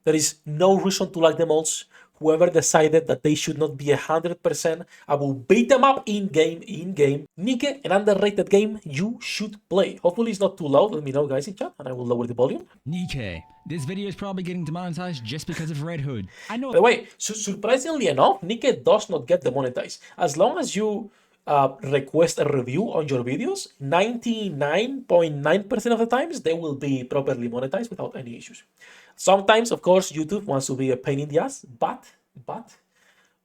There is no reason to like the mods. Whoever decided that they should not be 100%, I will beat them up in-game. NIKKE, an underrated game you should play. Hopefully it's not too loud. Let me know, guys, in chat, and I will lower the volume. NIKKE, this video is probably getting demonetized just because of Red Hood. I know. By the way, surprisingly enough, NIKKE does not get demonetized. As long as you request a review on your videos, 99.9% of the times they will be properly monetized without any issues. Sometimes, of course, YouTube wants to be a pain in the ass, but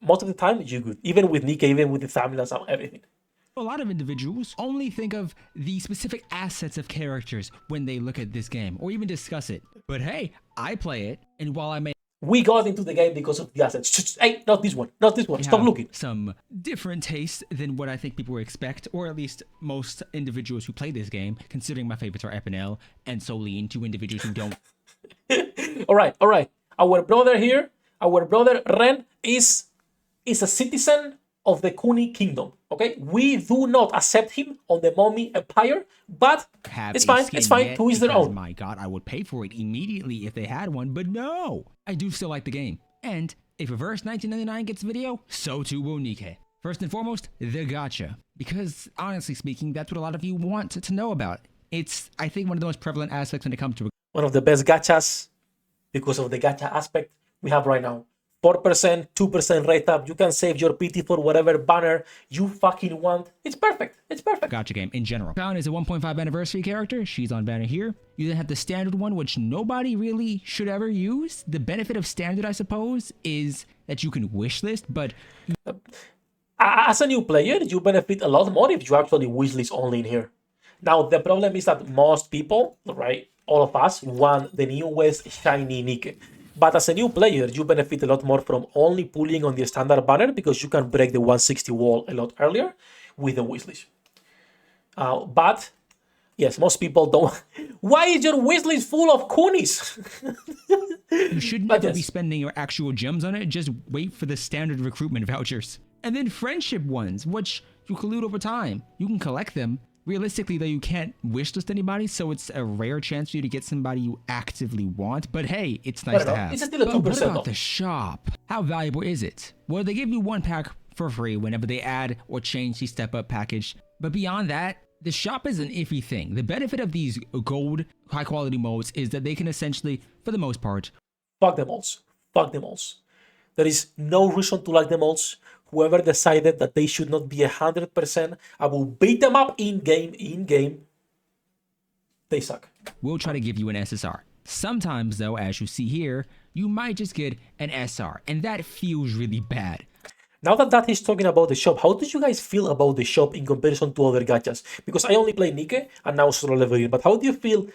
most of the time you're good. Even with NIKKE, even with the thumbnails and everything. A lot of individuals only think of the specific assets of characters when they look at this game or even discuss it. But hey, I play it, and while I may we got into the game because of the assets. Hey, not this one. Stop looking. Some different taste than what I think people expect, or at least most individuals who play this game, considering my favorites are Epinel and Solene, two individuals who don't. All right. Our brother here, our brother Ren, is a citizen of the Kuni Kingdom. Okay, we do not accept him on the Mommy Empire, but it's fine. It's fine. To each their own. My God, I would pay for it immediately if they had one, but no, I do still like the game. And if Reverse 1999 gets video, so too will NIKKE. First and foremost, the gacha, because honestly speaking, that's what a lot of you want to know about. It's, I think, one of the most prevalent aspects when it comes to one of the best gachas because of the gacha aspect we have right now. 4%, 2% rate up. You can save your PT for whatever banner you fucking want. It's perfect. Gacha game in general. Found is a 1.5 anniversary character. She's on banner here. You then have the standard one, which nobody really should ever use. The benefit of standard, I suppose, is that you can wishlist, but as a new player, you benefit a lot more if you actually wishlist only in here. Now, the problem is that most people, right, all of us, want the newest shiny NIKKE. But as a new player, you benefit a lot more from only pulling on the standard banner because you can break the 160 wall a lot earlier with the wishlist. But yes, most people don't. Why is your wishlist full of Kunis? You should never be spending your actual gems on it. Just wait for the standard recruitment vouchers. And then friendship ones, which you can loot over time. You can collect them. Realistically, though, you can't wishlist anybody, so it's a rare chance for you to get somebody you actively want. But hey, it's nice to have. It's still a 2% what about the shop? How valuable is it? Well, they give you one pack for free whenever they add or change the step-up package. But beyond that, the shop is an iffy thing. The benefit of these gold, high-quality modes is that they can essentially, for the most part, fuck the mods. There is no reason to like the mods. Whoever decided that they should not be 100%, I will beat them up in-game. They suck. We'll try to give you an SSR. Sometimes, though, as you see here, you might just get an SR, and that feels really bad. Now that he's talking about the shop, how did you guys feel about the shop in comparison to other gachas? Because I only play NIKKE and now solo leveling, but how do you feel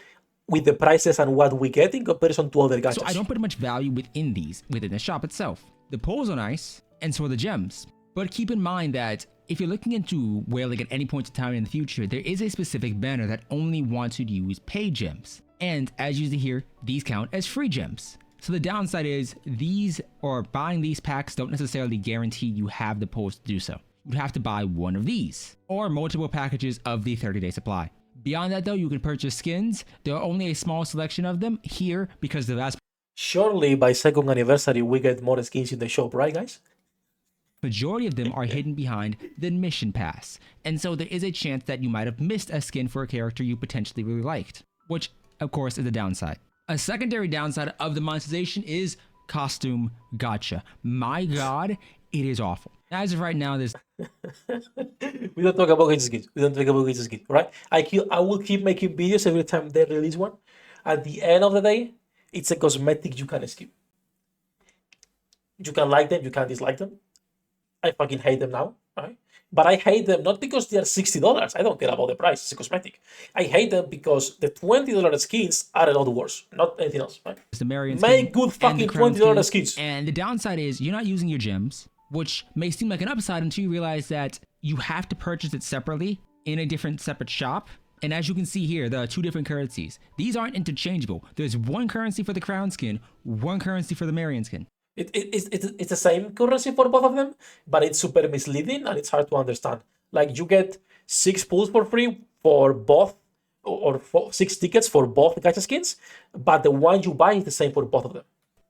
with the prices and what we get in comparison to other gachas? So I don't put much value within the shop itself. The pulls are nice, and so are the gems. But keep in mind that if you're looking into whaling at any point in time in the future, there is a specific banner that only wants you to use paid gems. And as you see here, these count as free gems. So the downside is these, or buying these packs, don't necessarily guarantee you have the pulls to do so. You'd have to buy one of these, or multiple packages of the 30-day supply. Beyond that though, you can purchase skins. There are only a small selection of them here because the vast surely by second anniversary we get more skins in the shop, right guys? Majority of them are hidden behind the mission pass, and so there is a chance that you might have missed a skin for a character you potentially really liked, which of course is a downside. A secondary downside of the monetization is costume gacha. My God, it is awful. As of right now, there's we don't talk about skins. Right? I will keep making videos every time they release one. At the end of the day, it's a cosmetic you can skip. You can like them, you can dislike them. I fucking hate them now, right? But I hate them not because they are $60. I don't care about the price. It's a cosmetic. I hate them because the $20 skins are a lot worse. Not anything else, right? The Marion Make good fucking $20 skins. And the downside is you're not using your gems, which may seem like an upside until you realize that you have to purchase it separately in a separate shop. And as you can see here, there are two different currencies. These aren't interchangeable. There's one currency for the crown skin, one currency for the Marion skin. It's the same currency for both of them, but it's super misleading and it's hard to understand. Like you get 6 pulls for free for both, or 6 tickets for both gacha skins, but the one you buy is the same for both of them.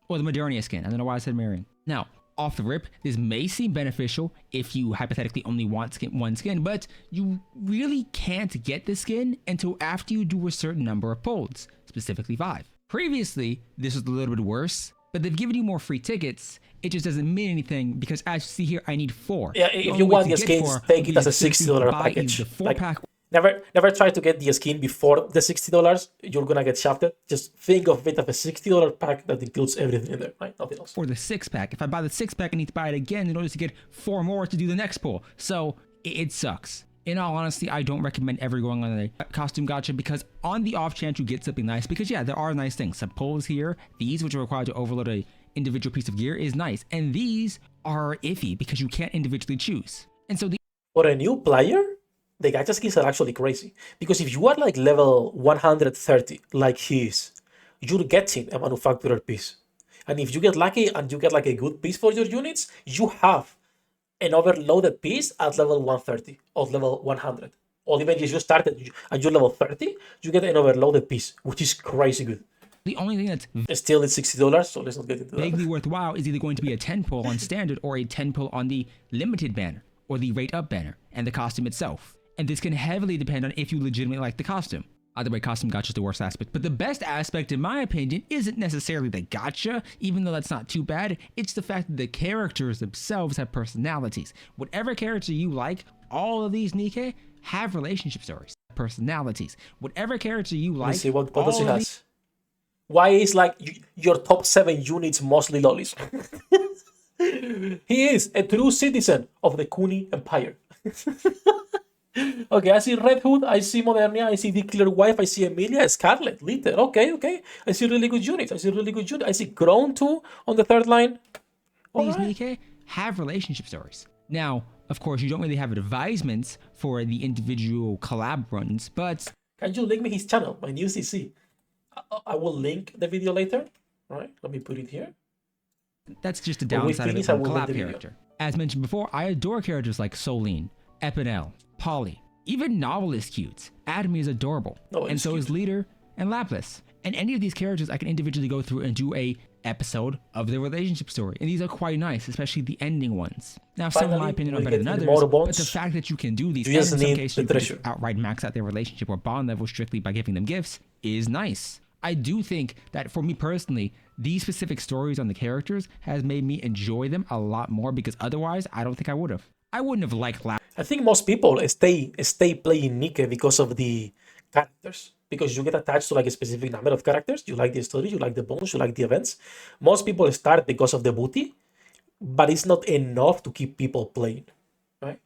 Or the Modernia skin. I don't know why I said Marion. Now, off the rip, this may seem beneficial if you hypothetically only want one skin, but you really can't get the skin until after you do a certain number of pulls, specifically 5. Previously, this was a little bit worse, but they've given you more free tickets. It just doesn't mean anything because as you see here, I need 4. Yeah, if you want the skins, take it as a $60 package. The 4-pack. Never try to get the skin before the $60. You're gonna get shafted. Just think of it as a $60 pack that includes everything in there, right? Nothing else. Or the 6-pack. If I buy the 6-pack, I need to buy it again in order to get 4 more to do the next pull. So it sucks. In all honesty, I don't recommend ever going on a costume gacha because on the off chance you get something nice, because yeah, there are nice things. Some pulls here, these which are required to overload a individual piece of gear is nice, and these are iffy because you can't individually choose. And so for a new player, the gacha skins are actually crazy because if you are like level 130 like he is, you're getting a manufacturer piece, and if you get lucky and you get like a good piece for your units, you have an overloaded piece at level 130 or level 100, or even if you started and you're level 30, you get an overloaded piece, which is crazy good. The only thing that's still it's $60, so let's not get into that. Vaguely worthwhile is either going to be a 10 pull on standard or a 10 pull on the limited banner or the rate up banner and the costume itself. And this can heavily depend on if you legitimately like the costume. Either way, costume gacha is the worst aspect. But the best aspect, in my opinion, isn't necessarily the gacha, even though that's not too bad. It's the fact that the characters themselves have personalities. Whatever character you like, all of these NIKKE have relationship stories, personalities. Whatever character you like, let's see what does he has. Why is like your top 7 units mostly lollies? He is a true citizen of the Kuni Empire. Okay, I see Red Hood, I see Modernia, I see Declare Wife, I see Emilia, Scarlet, Litter. Okay. I see really good units. I see Grown too on the 3rd line. These NIKKE have relationship stories. Now, of course, you don't really have advisements for the individual collab runs, but can you link me his channel, my new CC? I will link the video later. All right, let me put it here. That's just a downside of it from collab character. As mentioned before, I adore characters like Soline, Epinel, Polly, even Novel is cute. Admi is adorable, and so is Leader and Lapis. And any of these characters I can individually go through and do a episode of their relationship story, and these are quite nice, especially the ending ones. Now, some in my opinion are better than others, but the fact that you can do these, and in some cases you can just outright max out their relationship or bond level strictly by giving them gifts, is nice. I do think that for me personally, these specific stories on the characters has made me enjoy them a lot more because otherwise I don't think I would have. I wouldn't have liked I think most people stay playing NIKKE because of the characters. Because you get attached to like a specific number of characters. You like the story, you like the bonus, you like the events. Most people start because of the booty, but it's not enough to keep people playing, right?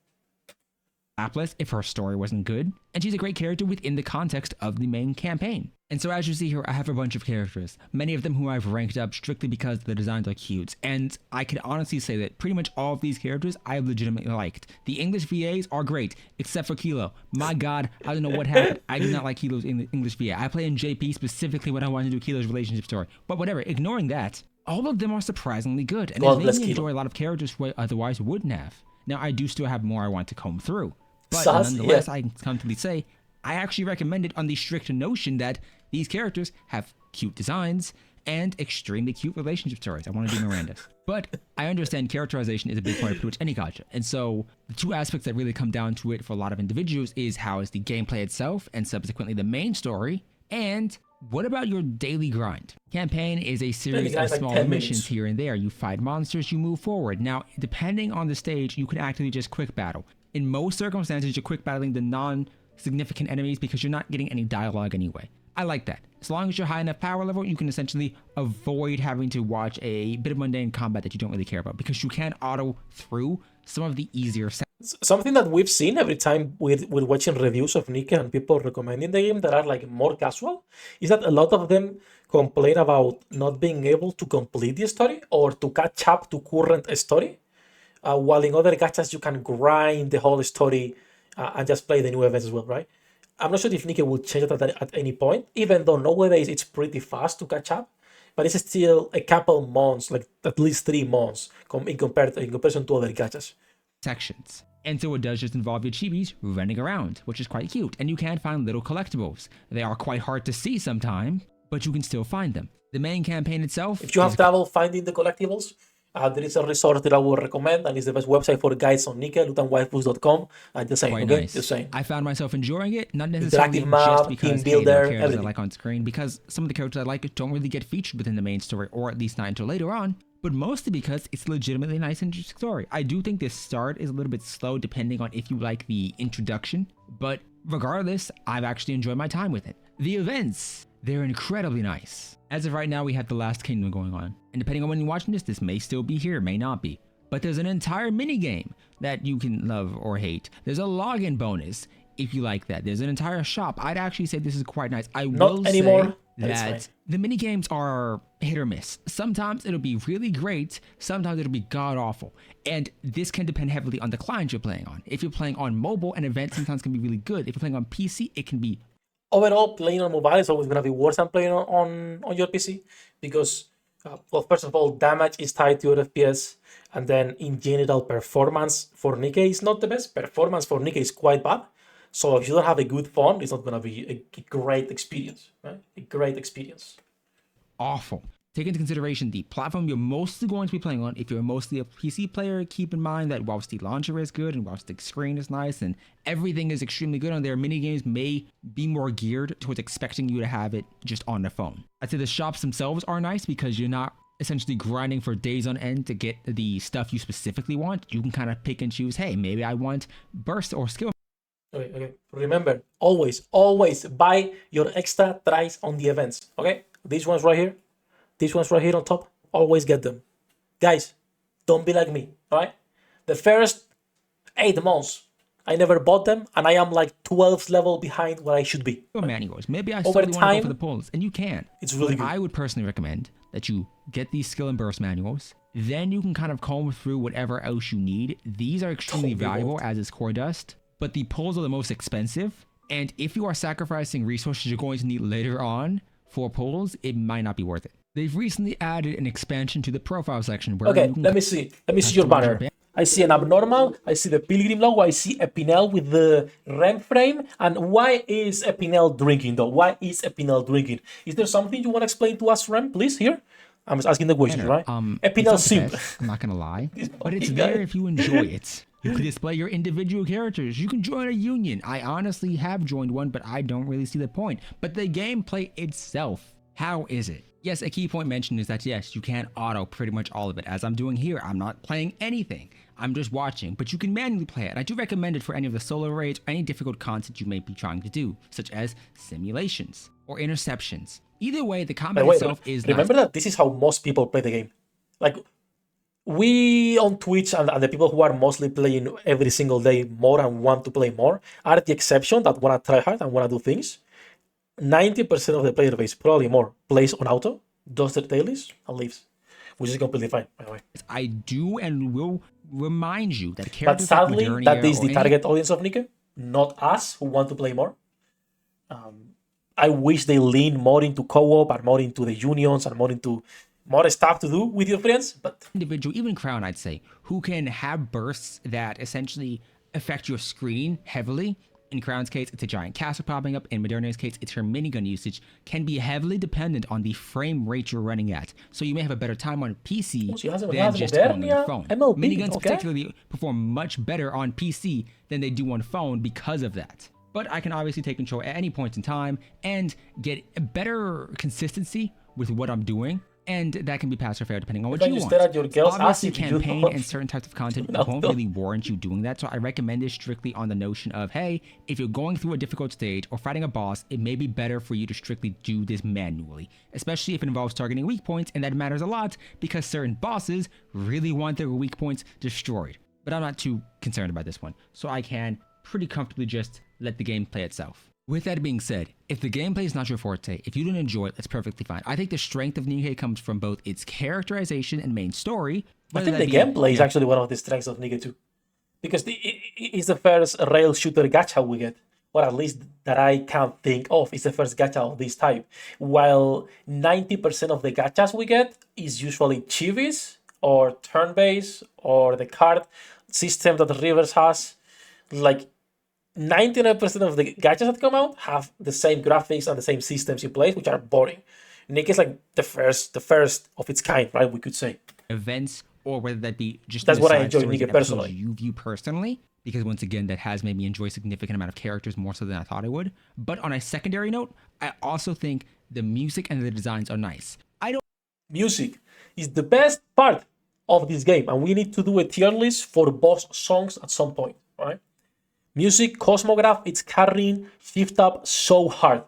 Lapis if her story wasn't good, and she's a great character within the context of the main campaign. And so as you see here, I have a bunch of characters, many of them who I've ranked up strictly because the designs are cute, and I can honestly say that pretty much all of these characters I legitimately liked. The English VAs are great, except for Kilo. My god, I don't know what happened. I did not like Kilo's English VA. I play in JP specifically when I wanted to do Kilo's relationship story. But whatever, ignoring that, all of them are surprisingly good, and it made me enjoy a lot of characters who I otherwise wouldn't have. Now, I do still have more I want to comb through. But nonetheless, I can comfortably say, I actually recommend it on the strict notion that these characters have cute designs and extremely cute relationship stories. I want to do Miranda. But I understand characterization is a big part of pretty much any gacha. And so the two aspects that really come down to it for a lot of individuals is how is the gameplay itself and subsequently the main story, and what about your daily grind? Campaign is a series of small missions here and there. You fight monsters, you move forward. Now, depending on the stage, you can actually just quick battle. In most circumstances, you're quick battling the non-significant enemies because you're not getting any dialogue anyway. I like that. As long as you're high enough power level, you can essentially avoid having to watch a bit of mundane combat that you don't really care about because you can auto through some of the easier something that we've seen every time we're watching reviews of NIKKE and people recommending the game that are like more casual is that a lot of them complain about not being able to complete the story or to catch up to current story. While in other gachas you can grind the whole story and just play the new events as well, right? I'm not sure if NIKKE will change that at any point, even though nowadays it's pretty fast to catch up, but it's still a couple months, like at least 3 months in comparison to other gachas. Sections. And so it does just involve your chibis running around, which is quite cute, and you can find little collectibles. They are quite hard to see sometimes, but you can still find them. The main campaign itself, If you have trouble finding the collectibles, there is a resource that I would recommend, and it's the best website for guides on NIKKE, lootandwaifus.com. Just saying, quite okay? nice. Just saying. I found myself enjoying it, not necessarily Interactive map, just team because, hey, builder, there are characters everything. I like on screen, because some of the characters I like don't really get featured within the main story, or at least not until later on, but mostly because it's legitimately a nice, interesting story. I do think this start is a little bit slow depending on if you like the introduction, but regardless, I've actually enjoyed my time with it. The events, they're incredibly nice. As of right now, we have the Last Kingdom going on, and depending on when you're watching this may still be here, may not be. But there's an entire minigame that you can love or hate. There's a login bonus if you like that. There's an entire shop. I'd actually say this is quite nice. I will say that the minigames are hit or miss. Sometimes it'll be really great, sometimes it'll be god awful. And this can depend heavily on the client you're playing on. If you're playing on mobile, an event sometimes can be really good. If you're playing on PC, it can be... Overall, playing on mobile is always going to be worse than playing on your PC, because, well, first of all, damage is tied to your FPS, and then in general, performance for NIKKE is not the best. Performance for NIKKE is quite bad. So if you don't have a good phone, it's not going to be a great experience, right? A great experience. Awful. Take into consideration the platform you're mostly going to be playing on. If you're mostly a PC player, keep in mind that whilst the launcher is good and whilst the screen is nice and everything is extremely good on there, minigames may be more geared towards expecting you to have it just on the phone. I'd say the shops themselves are nice because you're not essentially grinding for days on end to get the stuff you specifically want. You can kind of pick and choose, hey, maybe I want burst or skill. Okay. Remember, always buy your extra tries on the events, okay? These ones right here on top, always get them. Guys, don't be like me, right? The first 8 months, I never bought them, and I am like 12th level behind where I should be. Manuals. Maybe I still really want to go for the pulls, and you can. It's really good. I would personally recommend that you get these skill and burst manuals. Then you can kind of comb through whatever else you need. These are extremely valuable, as is core dust, but the pulls are the most expensive. And if you are sacrificing resources you're going to need later on for pulls, it might not be worth it. They've recently added an expansion to the profile section where let me see your banner. I see an abnormal, I see the pilgrim logo, I see Epinel with the REM frame. And why is Epinel drinking though? Why is Epinel drinking? Is there something you want to explain to us, Rem, please, here? I'm just asking the questions, right? Epinel simp. I'm not gonna lie, but it's there if you enjoy it. You can display your individual characters. You can join a union. I honestly have joined one, but I don't really see the point. But the gameplay itself, how is it? Yes, a key point mentioned is that yes, you can auto pretty much all of it, as I'm doing here. I'm not playing anything. I'm just watching, but you can manually play it. I do recommend it for any of the solo raids or any difficult content you may be trying to do, such as simulations or interceptions. Either way, the combat itself is remember that this is how most people play the game. Like, we on Twitch and the people who are mostly playing every single day more and want to play more are the exception that want to try hard and want to do things. 90% of the player base, probably more, plays on auto, does their dailies, and leaves, which is completely fine, by the way. I do and will remind you that But characters sadly, like that is the target audience of NIKKE, not us who want to play more. I wish they lean more into co-op and more into the unions and more into more stuff to do with your friends, but individual, even Crown, I'd say, who can have bursts that essentially affect your screen heavily. In Crown's case, it's a giant castle popping up. In Moderna's case, it's her minigun usage can be heavily dependent on the frame rate you're running at. So you may have a better time on PC than just on your phone. Miniguns particularly perform much better on PC than they do on phone because of that. But I can obviously take control at any point in time and get a better consistency with what I'm doing. And that can be pass or fair depending on what you want. Obviously, campaign and certain types of content won't really warrant you doing that. So I recommend it strictly on the notion of, hey, if you're going through a difficult stage or fighting a boss, it may be better for you to strictly do this manually, especially if it involves targeting weak points. And that matters a lot because certain bosses really want their weak points destroyed. But I'm not too concerned about this one. So I can pretty comfortably just let the game play itself. With that being said, if the gameplay is not your forte, if you don't enjoy it, that's perfectly fine. I think the strength of NIKKE comes from both its characterization and main story. I think the gameplay is actually one of the strengths of NIKKE too. Because it's the first rail shooter gacha we get. Or at least that I can think of. It's the first gacha of this type. While 90% of the gachas we get is usually chivis or turn-based or the card system that Rivers has. Like, 99% of the gachas that come out have the same graphics and the same systems in place, which are boring. NIKKE is like the first of its kind, right? We could say. events, or whether that be just That's in the what I side enjoy stories NIKKE and episodes personally. you view personally. Because once again, that has made me enjoy a significant amount of characters more so than I thought I would. But on a secondary note, I also think the music and the designs are nice. I don't Music is the best part of this game, and we need to do a tier list for boss songs at some point, right? Music, Cosmograph, it's carrying Shift Up so hard.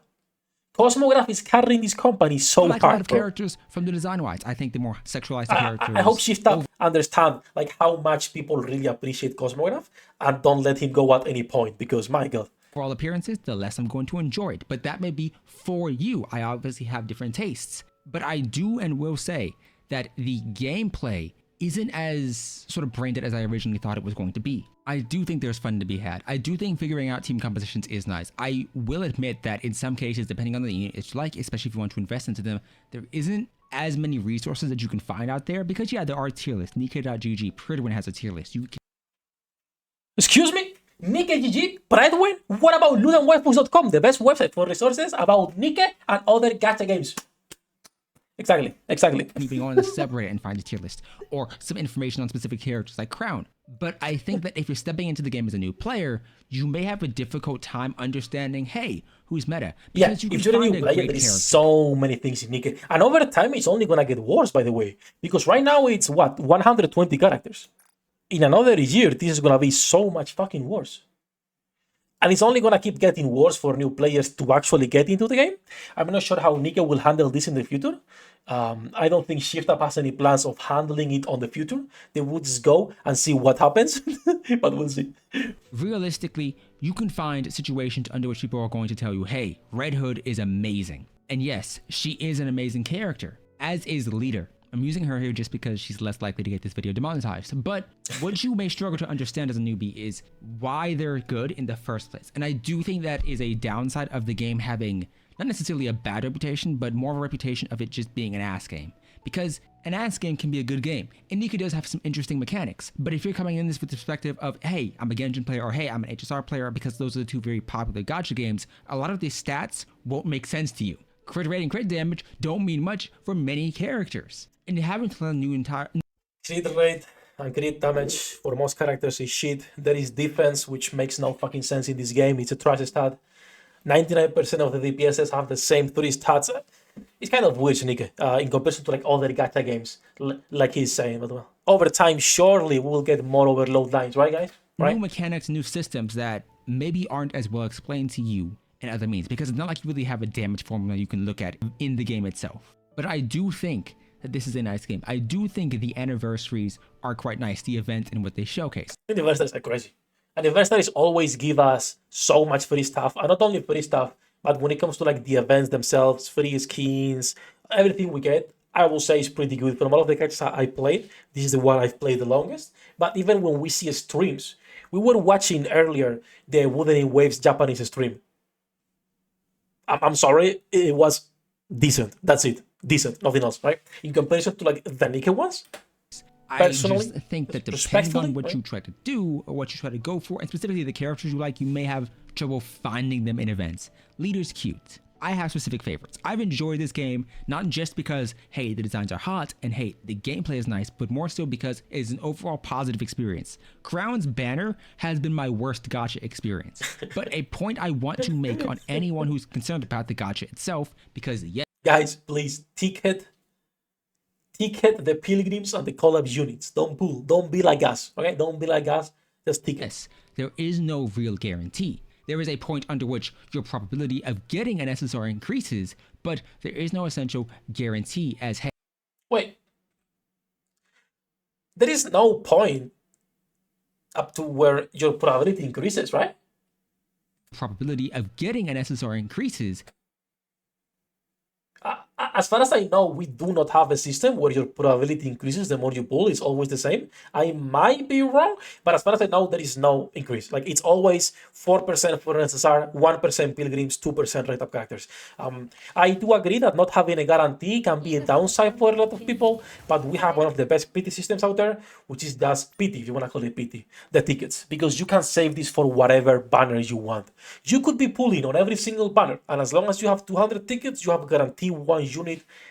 Cosmograph is carrying this company so like a lot hard, of bro. characters from the design wise. I think the more sexualized the characters. I hope Shift Up understand like how much people really appreciate Cosmograph and don't let him go at any point because my god. Overall appearances, the less I'm going to enjoy it. But that may be for you. I obviously have different tastes. But I do and will say that the gameplay isn't as sort of brain dead as I originally thought it was going to be. I do think there's fun to be had. I do think figuring out team compositions is nice. I will admit that in some cases, depending on the unit it's like, especially if you want to invest into them, there isn't as many resources that you can find out there because yeah, there are tier lists. NIKKE.gg, Pridwin has a tier list. You can Excuse me? NIKKE.gg? Pridewin? What about lootandwaifus.com, the best website for resources about NIKKE and other gacha games? Exactly. moving on to separate it and find a tier list or some information on specific characters like Crown. But I think that if you're stepping into the game as a new player, you may have a difficult time understanding, hey, who's meta? Yeah, Because you if can you're a find new a player, great there is character. so many things in NIKKE. And over time, it's only gonna get worse, by the way. Because right now, it's what? 120 characters. In another year, this is gonna be so much fucking worse. And it's only gonna keep getting worse for new players to actually get into the game. I'm not sure how NIKKE will handle this in the future. I don't think Shift Up has any plans of handling it on the future. They would just go and see what happens, but we'll see. Realistically, you can find situations under which people are going to tell you, hey, Red Hood is amazing. And yes, she is an amazing character, as is Leader. I'm using her here just because she's less likely to get this video demonetized. But what you may struggle to understand as a newbie is why they're good in the first place. And I do think that is a downside of the game having not necessarily a bad reputation, but more of a reputation of it just being an ass game. Because an ass game can be a good game, and NIKKE does have some interesting mechanics. But if you're coming in this with the perspective of, hey, I'm a Genjin player, or hey, I'm an HSR player, because those are the two very popular gacha games, a lot of these stats won't make sense to you. Crit rate and crit damage don't mean much for many characters. And having to learn new entire... Crit rate and crit damage for most characters is shit. There is defense, which makes no fucking sense in this game. It's a trash stat. 99% of the DPSs have the same 3 stats. It's kind of weird, NIKKE, in comparison to like other gacha games, like he's saying. But well, over time, surely we'll get more overload lines, right, guys? Right? New mechanics, new systems that maybe aren't as well explained to you in other means, because it's not like you really have a damage formula you can look at in the game itself. But I do think that this is a nice game. I do think the anniversaries are quite nice, the events and what they showcase. Anniversaries are crazy. Anniversaries always give us so much free stuff, and not only free stuff, but when it comes to like the events themselves, free skins, everything we get, I will say is pretty good. From all of the characters I played, this is the one I've played the longest. But even when we see streams, we were watching earlier the Wuthering Waves Japanese stream. I'm sorry, it was decent. That's it. Decent, nothing else, right? In comparison to like the NIKKE ones, I just think that depending respectfully, on what right? you try to do or what you try to go for, and specifically the characters you like, you may have trouble finding them in events. Leader's cute. I have specific favorites. I've enjoyed this game, not just because, hey, the designs are hot, and hey, the gameplay is nice, but more so because it is an overall positive experience. Crown's banner has been my worst gacha experience, but a point I want to make on anyone who's concerned about the gacha itself, because yes, Guys, please ticket the pilgrims and the collabs units. Don't pull. Don't be like us. Okay? Don't be like us. Just ticket. yes, there is no real guarantee. There is a point under which your probability of getting an SSR increases, but there is no essential guarantee as, hey, Wait. There is no point up to where your probability increases, right? probability of getting an SSR increases. As far as I know, we do not have a system where your probability increases the more you pull. It's always the same. I might be wrong, but as far as I know, there is no increase. Like it's always 4% for SSR, 1% pilgrims, 2% rate of characters. I do agree that not having a guarantee can be a downside for a lot of people, but we have one of the best PT systems out there, which is just PT, if you want to call it PT, the tickets, because you can save this for whatever banner you want. You could be pulling on every single banner, and as long as you have 200 tickets, you have guaranteed one unit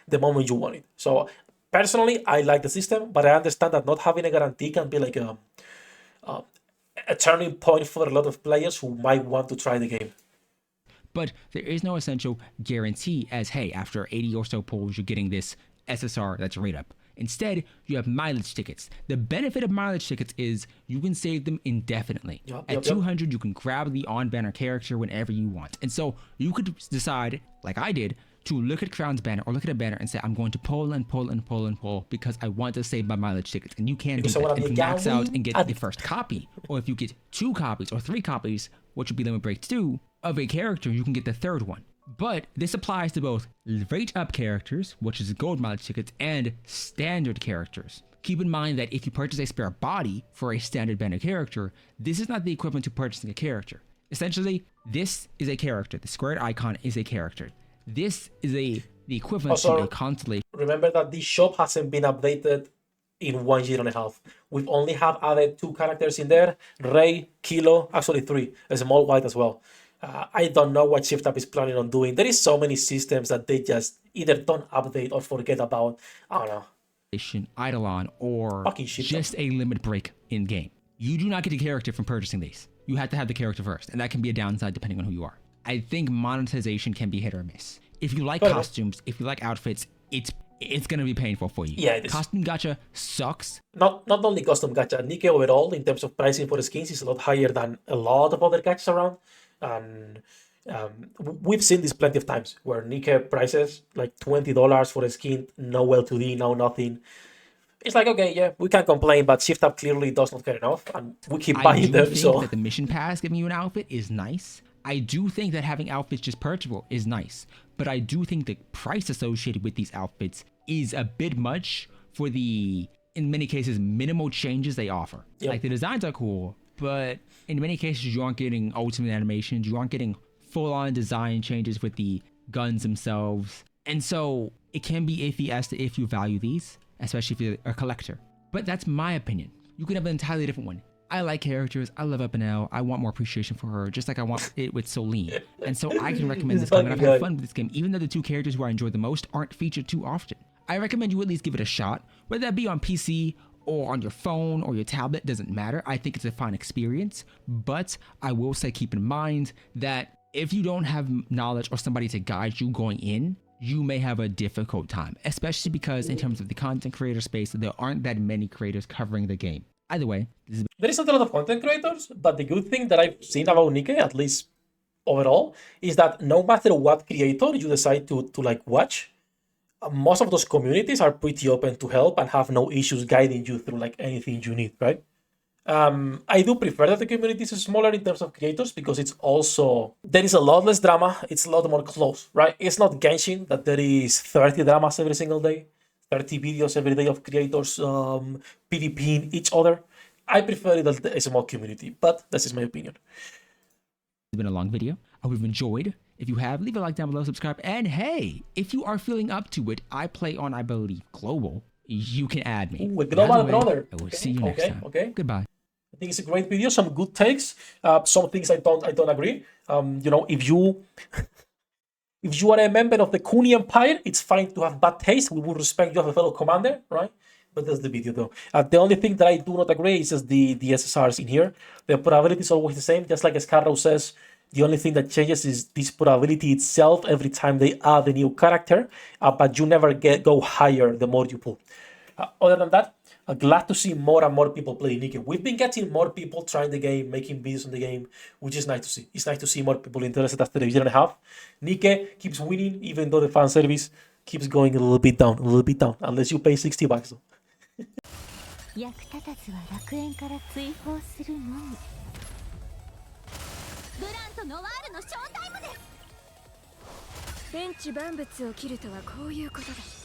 the moment you want it. So personally, I like the system, but I understand that not having a guarantee can be like a turning point for a lot of players who might want to try the game. But there is no essential guarantee as, hey, after 80 or so pulls, you're getting this SSR that's rate up. Instead, you have mileage tickets. The benefit of mileage tickets is you can save them indefinitely. At 200, you can grab the on-banner character whenever you want. And so you could decide, like I did, to look at Crown's banner or look at a banner and say, I'm going to pull and pull and pull and pull because I want to save my mileage tickets. And you can do that. If you max out and get the first copy, or if you get 2 copies or 3 copies, which would be limit break 2, of a character, you can get the 3rd one. But this applies to both rate up characters, which is gold mileage tickets, and standard characters. Keep in mind that if you purchase a spare body for a standard banner character, this is not the equivalent to purchasing a character. Essentially, this is a character. The squared icon is a character. This is the equivalent to a constellation. Remember that this shop hasn't been updated in 1 year and a half. We've only have added 2 characters in there, Ray, Kilo, actually 3, a small white as well. I don't know what ShiftUp is planning on doing. There is so many systems that they just either don't update or forget about. I don't know. Eidolon, or just a limit break in game. You do not get a character from purchasing these. You have to have the character first, and that can be a downside depending on who you are. I think monetization can be hit or miss. If you like costumes, if you like outfits, it's gonna be painful for you. Yeah, Costume gacha sucks. Not only custom gacha, NIKKE overall in terms of pricing for skins is a lot higher than a lot of other gachas around. And we've seen this plenty of times where NIKKE prices like $20 for a skin, no LTD, no nothing. It's like, okay, yeah, we can't complain, but ShiftUp clearly does not care enough, and we keep buying them. I do think that the mission pass giving you an outfit is nice. I do think that having outfits just purchasable is nice, but I do think the price associated with these outfits is a bit much for the, in many cases, minimal changes they offer. Like the designs are cool, but in many cases you aren't getting ultimate animations, you aren't getting full-on design changes with the guns themselves. And so it can be iffy as to if you value these, especially if you're a collector. But that's my opinion. You could have an entirely different one. I like characters, I love Up&L, I want more appreciation for her, just like I want it with Soline. And so I can recommend this game, and I've had fun with this game, even though the 2 characters who I enjoy the most aren't featured too often. I recommend you at least give it a shot, whether that be on PC or on your phone or your tablet, doesn't matter. I think it's a fun experience, but I will say keep in mind that if you don't have knowledge or somebody to guide you going in, you may have a difficult time, especially because in terms of the content creator space, there aren't that many creators covering the game. Either way, there isn't a lot of content creators, but the good thing that I've seen about NIKKE, at least overall, is that no matter what creator you decide to like watch, most of those communities are pretty open to help and have no issues guiding you through like anything you need, right? I do prefer that the community is smaller in terms of creators because it's also, there is a lot less drama, it's a lot more close, right? It's not Genshin that there is 30 dramas every single day, 30 videos every day of creators PvPing each other. I prefer it as a small community, but this is my opinion. It's been a long video. I hope you've enjoyed. If you have, leave a like down below, subscribe, and hey, if you are feeling up to it, I play on, I believe, Global. You can add me. Ooh, global brother. I will see you next time. Goodbye. I think it's a great video, some good takes, some things I don't agree. You know, if you are a member of the Kuni Empire, it's fine to have bad taste. We will respect you as a fellow commander, right? But that's the video though. The only thing that I do not agree is just the SSRs in here. The probability is always the same, just like Scarrow says. The only thing that changes is this probability itself every time they add a new character, but you never go higher the more you pull. Other than that, glad to see more and more people play NIKKE. We've been getting more people trying the game, making videos on the game, which is nice to see. It's nice to see more people interested after a year and a half. NIKKE keeps winning, even though the fan service keeps going a little bit down, unless you pay $60 though. 役立たずは楽園から追放するのみ。ブランとノワールのショータイムです。天地万物を切るとはこういうことだ。